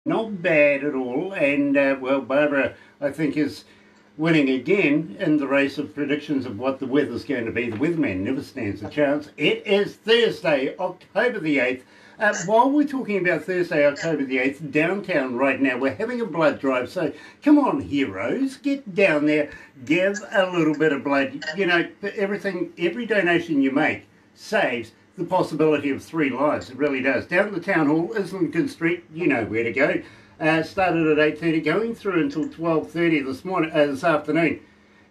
Not bad at all, and well, Barbara, I think, is winning again in the race of predictions of what the weather's going to be. The weatherman never stands a chance. It is Thursday, October the 8th. While we're talking about Thursday, October the 8th, downtown right now, we're having a blood drive. So come on, heroes, get down there, give a little bit of blood. You know, every donation you make saves the possibility of 3 lives. It really does. Down at the Town Hall, Islington Street, you know where to go. Started at 8:30, going through until 12:30 this afternoon.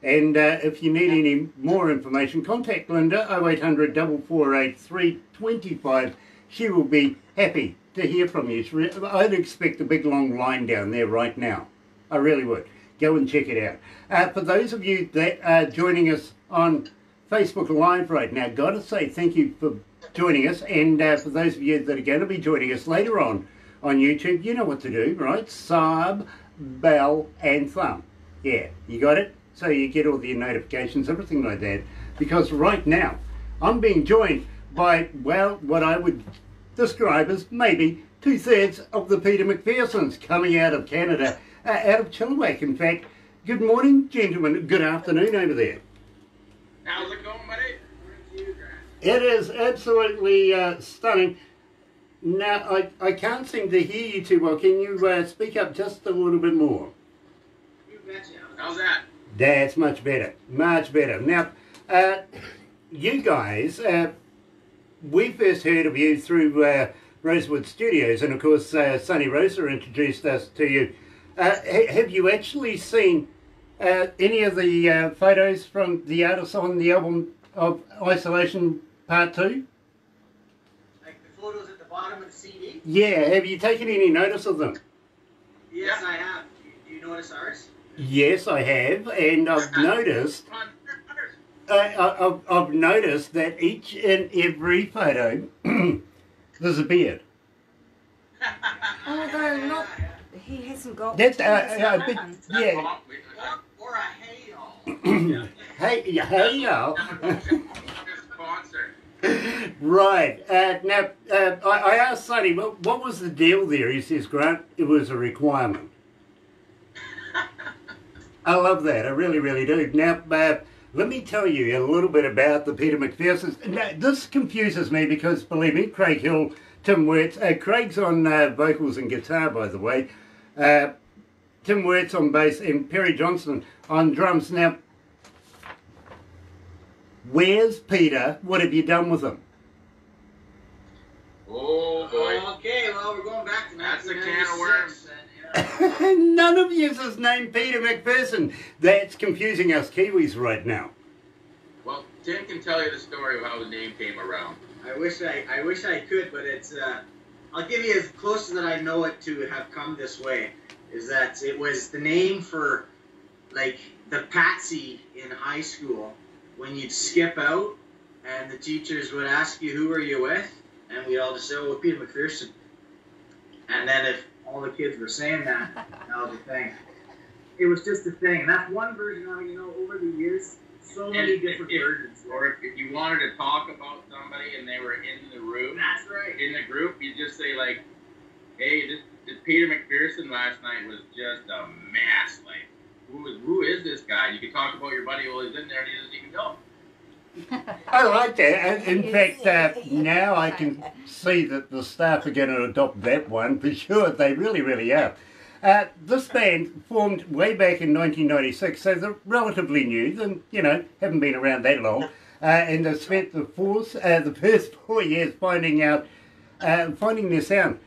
And if you need any more information, contact Linda, 0800 448 325. She will be happy to hear from you. I'd expect a big long line down there right now. I really would. Go and check it out. For those of you that are joining us on Facebook Live right now, got to say thank you for joining us, and for those of you that are going to be joining us later on YouTube, you know what to do, right? Sub, bell, and thumb. Yeah, you got it? So you get all the notifications, everything like that, because right now I'm being joined by, well, what I would describe as maybe 2/3 of the Peter McPhersons coming out of Canada, out of Chilliwack, in fact. Good morning, gentlemen. Good afternoon over there. How's it going, buddy? It is absolutely stunning. Now, I can't seem to hear you too well. Can you speak up just a little bit more? You betcha. How's that? That's much better. Much better. Now, you guys, we first heard of you through Rosewood Studios, and of course, Sonny Rosa introduced us to you. Have you actually seen any of the photos from the artists on the album of Isolation Part 2? Like the photos at the bottom of the CD? Yeah, have you taken any notice of them? Yes, I have. Do you notice ours? Yes, I have, and I've noticed. I've noticed that each and every photo there's a beard. Although not, he hasn't got. That's yeah. Or a hey-all. Hey, y'all. Right. Now, I asked Sonny, what was the deal there? He says, Grant, it was a requirement. I love that. I really, really do. Now, let me tell you a little bit about the Peter McPhersons. Now, this confuses me because, believe me, Craig Hill, Tim Wirtz, Craig's on vocals and guitar, by the way. Tim Wirtz on bass and Perry Johnson on drums. Now, where's Peter? What have you done with him? Oh boy. Okay, well, we're going back to That's a can of worms. None of you is named Peter McPherson. That's confusing us Kiwis right now. Well, Tim can tell you the story of how the name came around. I wish I could, but it's I'll give you as close as that I know it to have come this way. Is that it was the name for like the patsy in high school when you'd skip out and the teachers would ask you who are you with, and we'd all just say, oh, Peter McPherson. And then if all the kids were saying that was a thing. It was just a thing, and that's one version of it. You know, over the years, so many different versions. Or if you wanted to talk about somebody and they were in the room, That's right. in the group, you just say like, hey, this Peter McPherson last night was just a mess. Like, who is this guy? You can talk about your buddy while he's in there and he doesn't even know. I like that. In fact, now I can see that the staff are going to adopt that one for sure. They really, really are. This band formed way back in 1996, so they're relatively new. They, haven't been around that long. And they've spent the first 4 years finding their sound.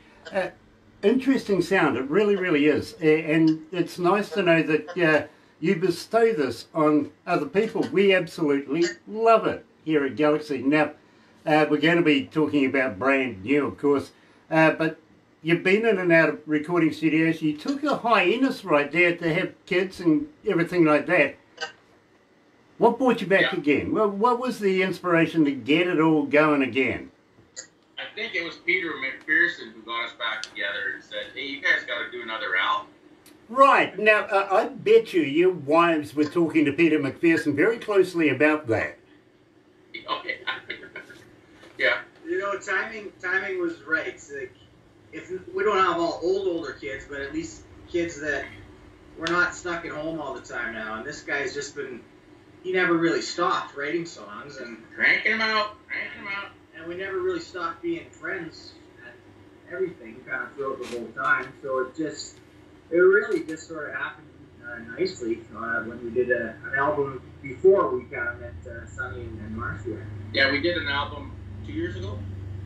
Interesting sound. It really, really is. And it's nice to know that you bestow this on other people. We absolutely love it here at Galaxy. Now, we're going to be talking about brand new, of course, but you've been in and out of recording studios. You took a hiatus right there to have kids and everything like that. What brought you back again? Well, what was the inspiration to get it all going again? I think it was Peter McPherson who got us back together and said, hey, you guys got to do another album. Right. Now, I bet your wives were talking to Peter McPherson very closely about that. Okay. Yeah. You know, timing was right. Like, if we don't have all older kids, but at least kids that we're not stuck at home all the time now. And this guy's just been, he never really stopped writing songs and Cranking them out. and we never really stopped being friends and everything kind of throughout the whole time. So it really just sort of happened nicely when we did an album before we kind of met Sonny and Marcia. Yeah, we did an album 2 years ago.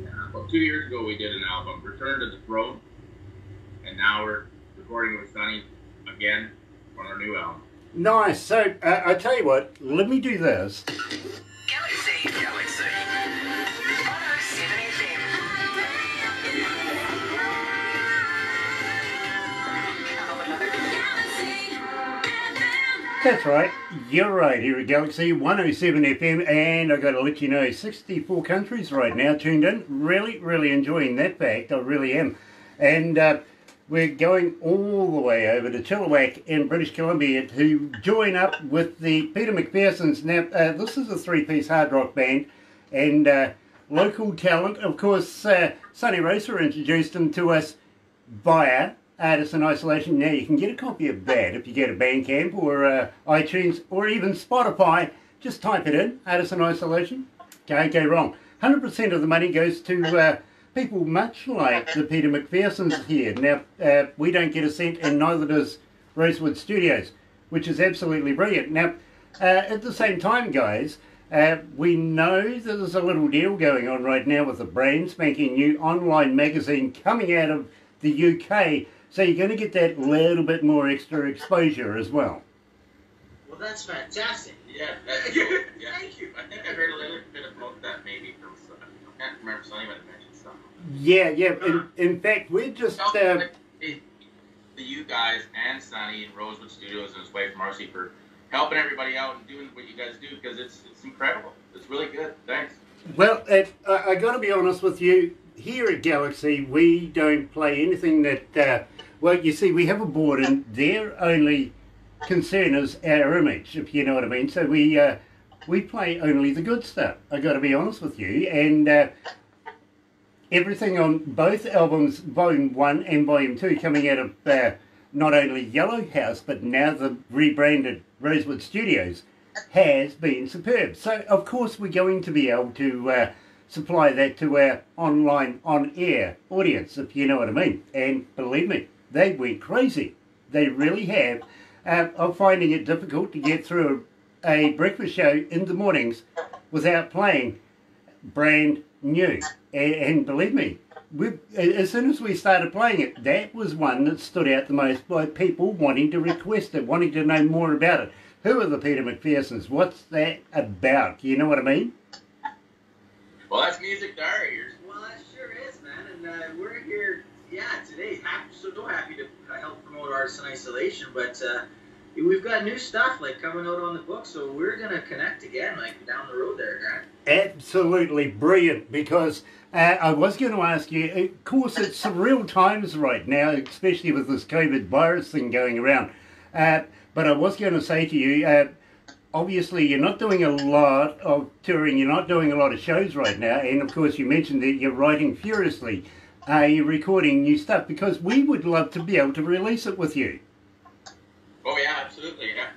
Yeah. Well, 2 years ago we did an album, Return to the Throne, and now we're recording with Sonny again on our new album. Nice. So I tell you what, let me do this. Galaxy 107 FM. That's right, you're right here at Galaxy 107 FM, and I've got to let you know 64 countries right now tuned in. Really enjoying that fact, I really am. And we're going all the way over to Chilliwack in British Columbia to join up with the Peter McPhersons. Now, this is a three-piece hard rock band, and local talent. Of course, Sonny Racer introduced them to us via Artists in Isolation. Now you can get a copy of that if you go to Bandcamp or iTunes or even Spotify. Just type it in, Artists in Isolation. Can't go wrong. 100% of the money goes to people much like the Peter McPhersons here. Now, we don't get a cent and neither does Rosewood Studios, which is absolutely brilliant. Now, at the same time, guys, we know that there's a little deal going on right now with a brand spanking new online magazine coming out of the UK. So you're going to get that little bit more extra exposure as well. Well, that's fantastic. Yeah, that's cool. Yeah. Thank you. I think I heard a little bit about that maybe from Sonny. I can't remember Sonny when I mentioned something. Yeah. In fact, we're just... you guys and Sonny and Rosewood Studios and his wife Marcy for helping everybody out and doing what you guys do, because it's incredible. It's really good. Thanks. Well, I got to be honest with you. Here at Galaxy, we don't play anything that... well, you see, we have a board and their only concern is our image, if you know what I mean. So we play only the good stuff. I got to be honest with you. And everything on both albums, Volume 1 and Volume 2, coming out of not only Yellow House, but now the rebranded Rosewood Studios, has been superb. So, of course, we're going to be able to... supply that to our online, on-air audience, if you know what I mean. And believe me, they went crazy. They really have. I'm finding it difficult to get through a breakfast show in the mornings without playing brand new. And believe me, as soon as we started playing it, that was one that stood out the most by people wanting to request it, wanting to know more about it. Who are the Peter McPhersons? What's that about? You know what I mean? Well, that's music to our ears. Well, that sure is, man. And we're here, today. I'm so happy to help promote Artists in Isolation. But we've got new stuff coming out on the book, so we're gonna connect again, down the road there, Grant. Absolutely brilliant. Because I was going to ask you. Of course, it's surreal times right now, especially with this COVID virus thing going around. But I was going to say to you. Obviously, you're not doing a lot of touring, you're not doing a lot of shows right now, and of course you mentioned that you're writing furiously. You're recording new stuff, because we would love to be able to release it with you. Oh yeah, absolutely, yeah.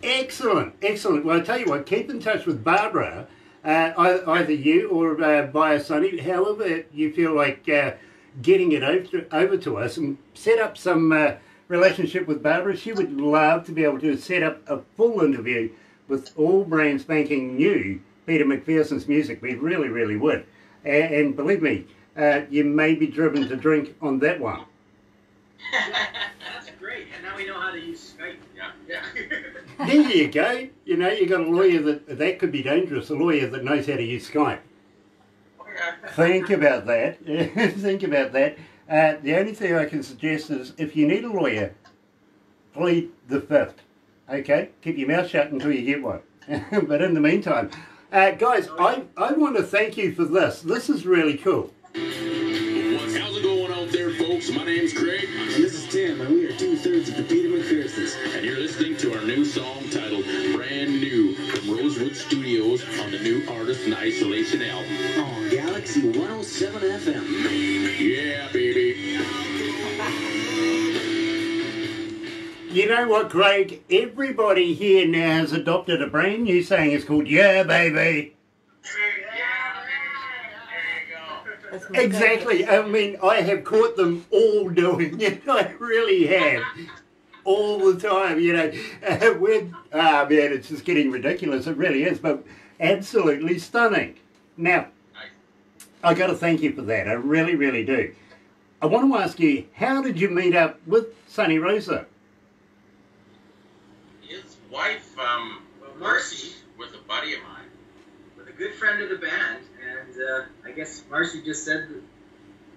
Excellent. Well, I tell you what, keep in touch with Barbara, either you or via Sonny, however you feel like getting it over to us, and set up some... relationship with Barbara. She would love to be able to set up a full interview with all brand spanking new Peter McPherson's music. We really would. And believe me, you may be driven to drink on that one. That's great. And now we know how to use Skype. Yeah. There you go. You know, you got a lawyer that could be dangerous, a lawyer that knows how to use Skype. Think about that. Think about that. The only thing I can suggest is, if you need a lawyer, plead the fifth. Okay? Keep your mouth shut until you get one. But in the meantime, guys, I want to thank you for this. This is really cool. How's it going out there, folks? My name's Craig. And this is Tim, and we are 2/3 of the Peter McPhersons. And you're listening to our new song titled Brand New from Rosewood Studios on the new Artists in Isolation album. On Galaxy 107 FM. Yeah. You know what, Craig? Everybody here now has adopted a brand new saying. It's called "Yeah, baby." That's my Exactly. favourite. I mean, I have caught them all doing it. I really have. All the time, you know. Man, it's just getting ridiculous. It really is, but absolutely stunning. Now, I got to thank you for that. I really, really do. I want to ask you, how did you meet up with Sonny Rosa? His wife, Marcy, was a buddy of mine. With a good friend of the band, and I guess Marcy just said the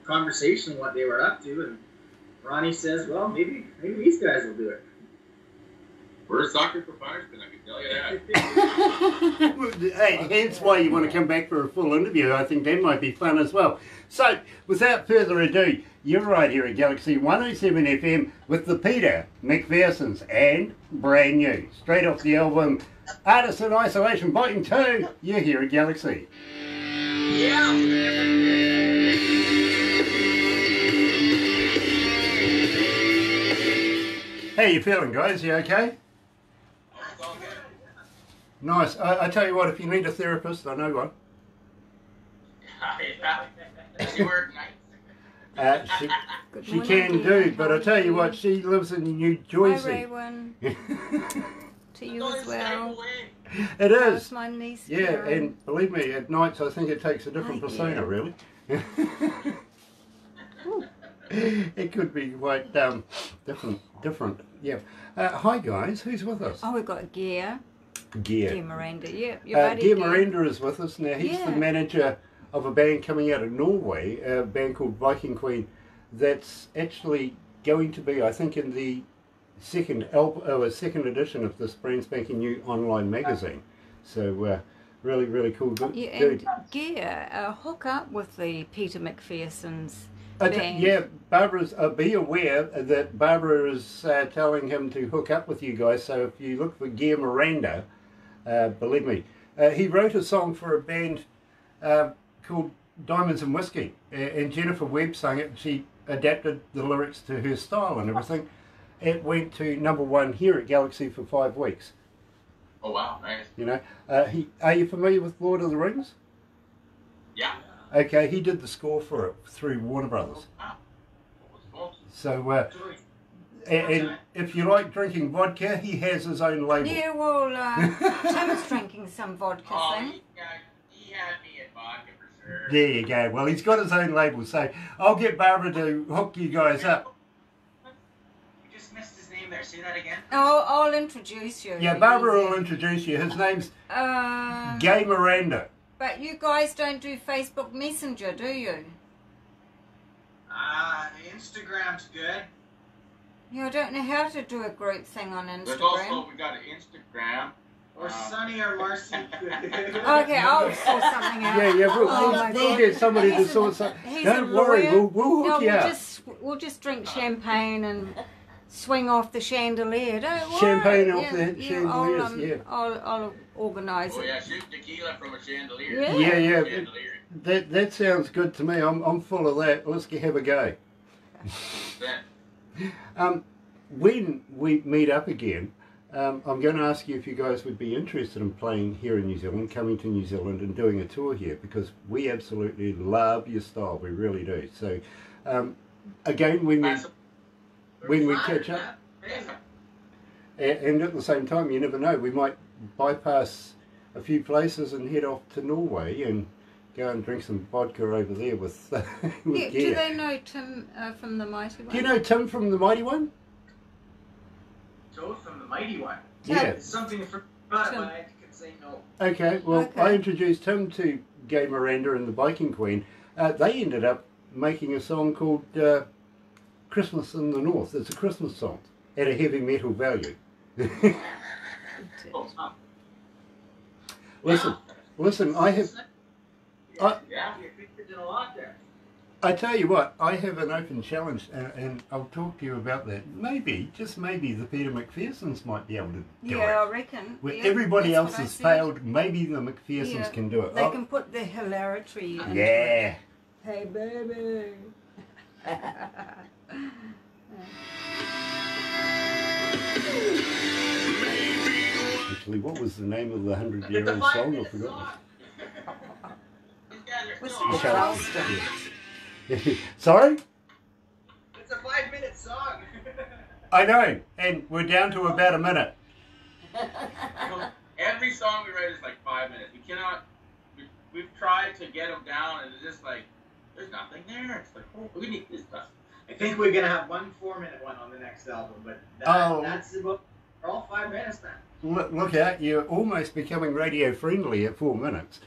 conversation, what they were up to, and Ronnie says, well, maybe these guys will do it. We're a soccer for firemen, I can tell you that. Hey, hence why you want to come back for a full interview. I think that might be fun as well. So, without further ado, you're right here at Galaxy 107 FM with the Peter McPhersons and brand new, straight off the album Artist in Isolation Volume 2. You're here at Galaxy. Yeah! How you feeling, guys? You okay? It's all good. Nice. I tell you what, if you need a therapist, I know one. Yeah. Does he work nights? She morning, can dear. do, but I tell you what, she lives in New Hi, Jersey. Raywin. To you Don't as stay well. away. It How's is. my niece Yeah, Karen? and believe me, at nights I think it takes a different Hi, persona, dear. really. It could be quite different. Yeah. Hi guys, who's with us? Oh, we've got Gear. Gear. Miranda. Yeah, your buddy. Gear Miranda is with us now. He's the Yeah. manager of a band coming out of Norway, a band called Viking Queen. That's actually going to be, I think, in the second edition of this brand spanking new online magazine. So really, really cool Yeah, dude. and Gear, hook up with the Peter McPhersons Okay, band. yeah, Barbara's. Be aware that Barbara is telling him to hook up with you guys. So if you look for Gear Miranda, believe me, he wrote a song for a band called Diamonds and Whiskey, and Jennifer Webb sang it. She adapted the lyrics to her style and everything. It went to #1 here at Galaxy for 5 weeks. Oh, wow, nice. You know, are you familiar with Lord of the Rings? Yeah. Okay, he did the score for it through Warner Brothers. Wow. What was So, and if you like drinking vodka, he has his own label. Yeah, well, Tim's drinking some vodka Oh, thing. he had me at vodka for sure. There you go. Well, he's got his own label, so I'll get Barbara to hook you guys up. You just missed his name there. Say that again. I'll introduce you. Yeah, Barbara will introduce you. His name's Gay Miranda. But you guys don't do Facebook Messenger, do you? Instagram's good. Yeah, I don't know how to do a group thing on There's Instagram. also, we got an Instagram. Or Sonny or Marcy could. Okay, I'll sort something out. Yeah, Oh my we'll God. get somebody to He's sort a- something. he's Don't a worry, lawyer. we'll hook you up. We'll just drink champagne and swing off the chandelier. Don't worry. Champagne off Yeah, the yeah, chandeliers, yeah. I'll organise Oh, it. yeah, shoot tequila from a chandelier. Yeah. Yeah. Chandelier. That sounds good to me. I'm full of that. Let's have a go. Then, When we meet up again, I'm going to ask you if you guys would be interested in playing here in New Zealand, coming to New Zealand and doing a tour here, because we absolutely love your style. We really do. So, again, when we catch up, and at the same time, you never know, we might bypass a few places and head off to Norway and go and drink some vodka over there with Yeah, Gear. do they know Tim from the Mighty One? Do you know Tim from the Mighty One? Toad from the Mighty One. Yeah. It's something for but I can say no. Okay, well, Okay. I introduced him to Gay Miranda and the Viking Queen. They ended up making a song called Christmas in the North. It's a Christmas song at a heavy metal value. Listen, I have... yeah. You did a lot there. I tell you what, I have an open challenge, and I'll talk to you about that. Maybe, just maybe, the Peter McPhersons might be able to do Yeah, it. I reckon. Where Yeah, everybody that's else what I has said. failed, maybe the McPhersons Yeah, can do it. They Oh, can put the hilarity into yeah. it. Hey, baby. What was the name of the It's a 100-year-old 5 song? I minute forgot. song. These guys are Was still the on. Charleston. Sorry? It's a 5-minute song. I know, and we're down to about a minute. Every song we write is like 5 minutes. We cannot. We've tried to get them down, and it's just like there's nothing there. It's like, oh, we need this stuff. I think we're gonna have one 4-minute one on the next album, but that's about all 5 minutes then. Look out, you're almost becoming radio friendly at 4 minutes.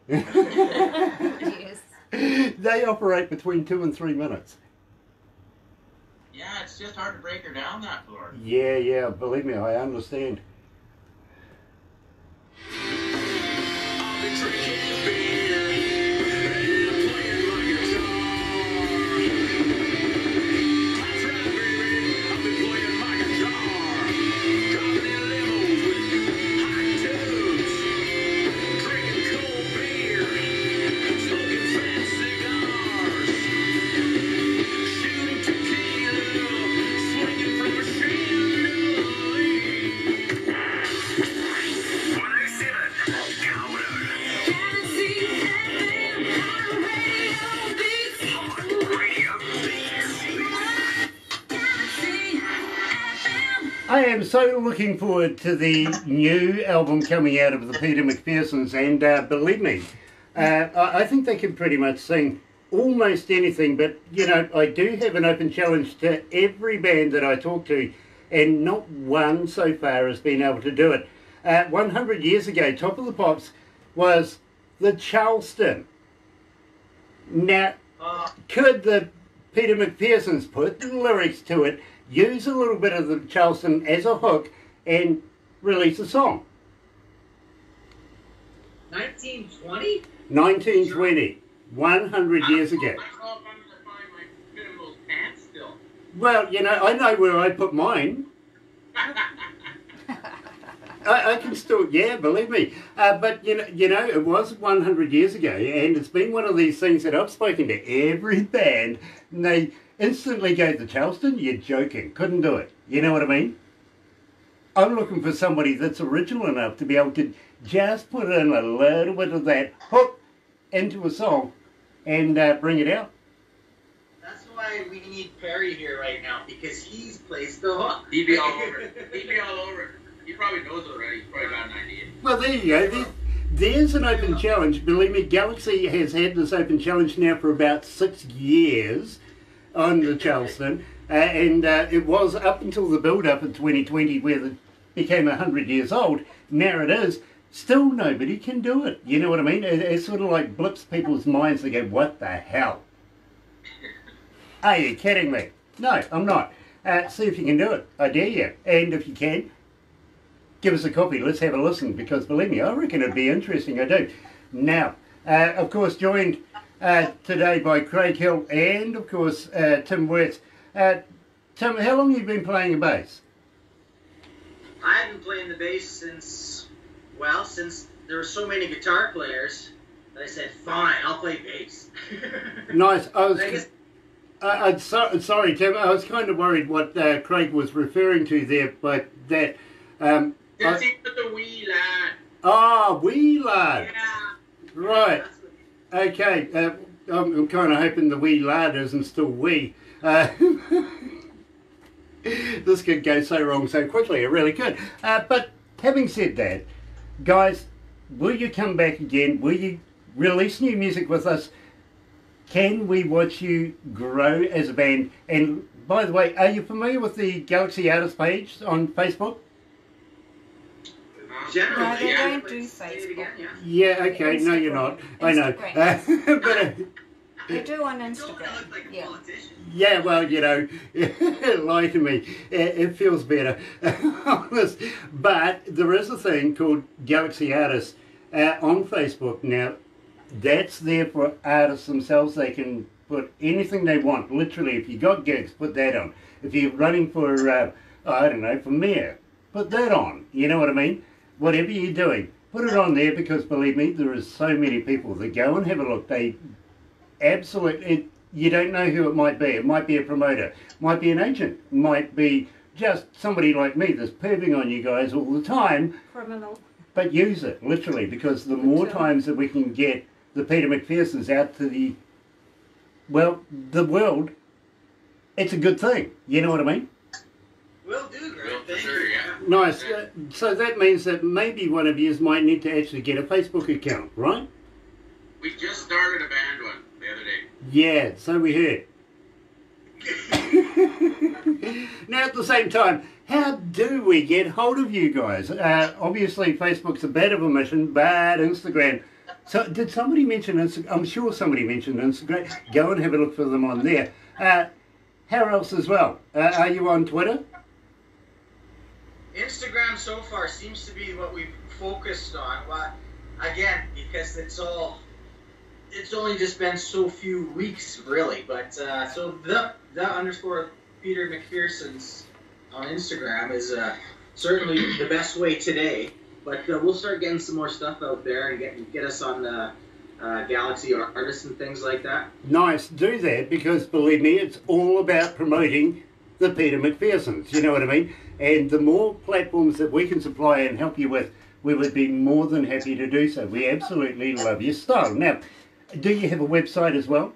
Yes. They operate between 2 and 3 minutes. Yeah, it's just hard to break her down that far. Yeah, believe me, I understand. I am so looking forward to the new album coming out of the Peter McPhersons, and believe me, I think they can pretty much sing almost anything, but you know, I do have an open challenge to every band that I talk to, and not one so far has been able to do it. 100 years ago, Top of the Pops was the Charleston. Now, could the Peter McPhersons put the lyrics to it, use a little bit of the Charleston as a hook, and release a song? 1920? 1920, 100 years ago. I don't know if I'm going to find my fit in those pants still. Well, you know, I know where I put mine. I can still, yeah, believe me. But, you know, it was 100 years ago, and it's been one of these things that I've spoken to every band, and they instantly go to Charleston. You're joking. Couldn't do it. You know what I mean? I'm looking for somebody that's original enough to be able to just put in a little bit of that hook into a song and bring it out. That's why we need Perry here right now, because he's placed the hook. He'd be all over it. He'd be all over it. He probably knows it already. He's probably got an idea. Well, there you go. There's an open challenge. Believe me, Galaxy has had this open challenge now for about 6 years on the Charleston. And it was up until the build-up in 2020 where it became 100 years old. Now it is. Still nobody can do it. You know what I mean? It sort of like blips people's minds. They go, what the hell? Are you kidding me? No, I'm not. See if you can do it. I dare you. And if you can, give us a copy. Let's have a listen, because believe me, I reckon it'd be interesting. I do. Now, of course, joined today by Craig Hill and, of course, Tim Wirtz. Tim, how long have you been playing a bass? I've been playing the bass since there were so many guitar players that I said, fine, I'll play bass. Nice. Sorry, Tim, I was kind of worried what Craig was referring to there, but that... It's the wee lad. Ah, wee lad. Yeah. Right. Okay. I'm kind of hoping the wee lad isn't still wee. This could go so wrong so quickly. It really could. But having said that, guys, will you come back again? Will you release new music with us? Can we watch you grow as a band? And by the way, are you familiar with the Galaxy Artist page on Facebook? Generally, No, they yeah. don't do Say it Facebook. again, yeah. Yeah, okay, no you're not. I know. But, They do on Don't Instagram. look like a Yeah. politician. yeah, well, you know, lie to me. It feels better. Honest. But there is a thing called Galaxy Artists on Facebook. Now, that's there for artists themselves. They can put anything they want. Literally, if you got gigs, put that on. If you're running for, I don't know, for mayor, put that on. You know what I mean? Whatever you're doing, put it on there, because believe me, there is so many people that go and have a look. They absolutely, you don't know who it might be. It might be a promoter, might be an agent, might be just somebody like me that's perving on you guys all the time. Criminal. but use it, literally, because the more times that we can get the Peter McPhersons out to the world, it's a good thing. You know what I mean? Will do, Greg. Will for Thank sure, you. yeah. Nice. So that means that maybe one of you might need to actually get a Facebook account, right? We just started a band one the other day. Yeah, so we heard. Now, at the same time, how do we get hold of you guys? Obviously, Facebook's a bit of a mission, but Instagram. So, did somebody mention Instagram? I'm sure somebody mentioned Instagram. Go and have a look for them on there. How else as well? Are you on Twitter? Instagram so far seems to be what we've focused on. But again, because it's only just been so few weeks, really. But so the _Peter McPhersons on Instagram is certainly the best way today. But we'll start getting some more stuff out there and get us on the Galaxy artists and things like that. Nice, do that, because believe me, it's all about promoting the Peter McPhersons, you know what I mean? And the more platforms that we can supply and help you with, we would be more than happy to do so. We absolutely love your style. Now, do you have a website as well?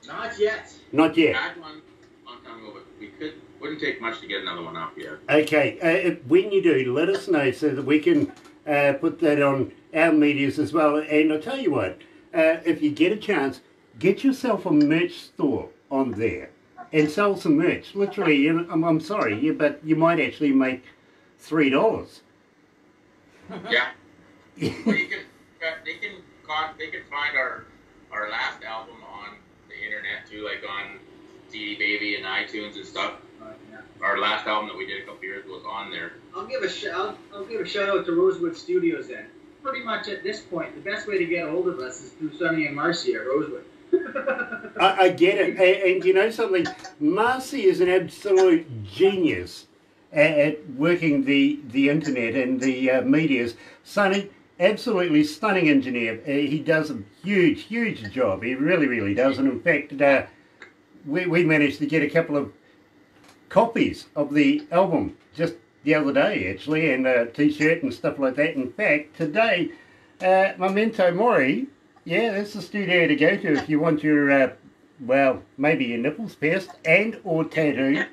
Not yet. Not We yet. had one a long time ago, but wouldn't take much to get another one up yet. Okay, when you do, let us know so that we can put that on our medias as well. And I'll tell you what, if you get a chance, get yourself a merch store on there and sell some merch. Literally, you know, I'm sorry, but you might actually make $3. Yeah. Well, they can find our last album on the internet too, like on CD Baby and iTunes and stuff. Our last album that we did a couple years ago was on there. I'll give a shout out to Rosewood Studios then. Pretty much at this point, the best way to get a hold of us is through Sonny and Marcy at Rosewood. I get it. And you know something? Marcy is an absolute genius at working the internet and the medias. Sonny, absolutely stunning engineer. He does a huge, huge job. He really, really does. And in fact, we managed to get a couple of copies of the album just the other day, actually, and a t-shirt and stuff like that. In fact, today, Memento Mori, yeah, that's the studio to go to if you want your, well, maybe your nipples pierced and or tattooed.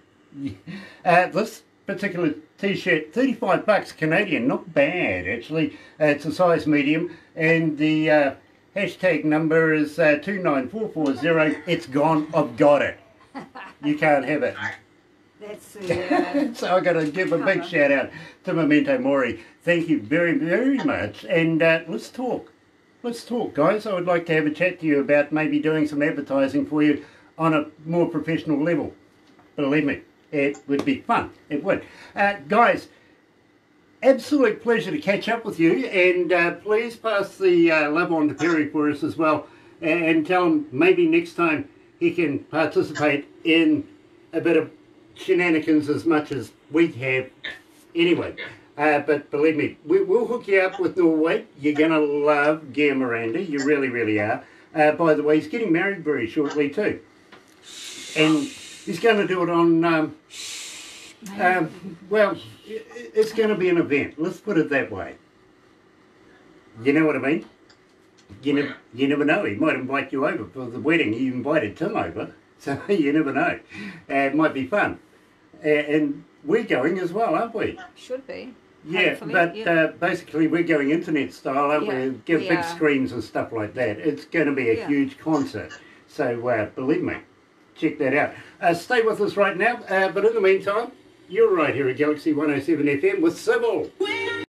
This particular t-shirt, $35 Canadian, not bad, actually. It's a size medium, and the hashtag number is 29440. It's gone, I've got it. You can't have it. That's So I got to give a big shout out to Memento Mori. Thank you very, very much. And let's talk. Let's talk, guys. I would like to have a chat to you about maybe doing some advertising for you on a more professional level. Believe me, it would be fun. It would. Guys, absolute pleasure to catch up with you. And please pass the love on to Perry for us as well. And tell him maybe next time he can participate in a bit of shenanigans as much as we have anyway. But believe me, we'll hook you up with Norway. You're going to love Gear Miranda. You really, really are. By the way, he's getting married very shortly too. And he's going to do it on, well, it's going to be an event. Let's put it that way. You know what I mean? You never know. He might invite you over for the wedding. He invited Tim over. So you never know. It might be fun. And we're going as well, aren't we? should be. Yeah, Hopefully, but yeah. Basically we're going internet style, aren't Yeah, we? Give we big are. screens and stuff like that. It's going to be a Yeah. huge concert. So believe me, check that out. Stay with us right now. But in the meantime, you're right here at Galaxy 107 FM with Sybil.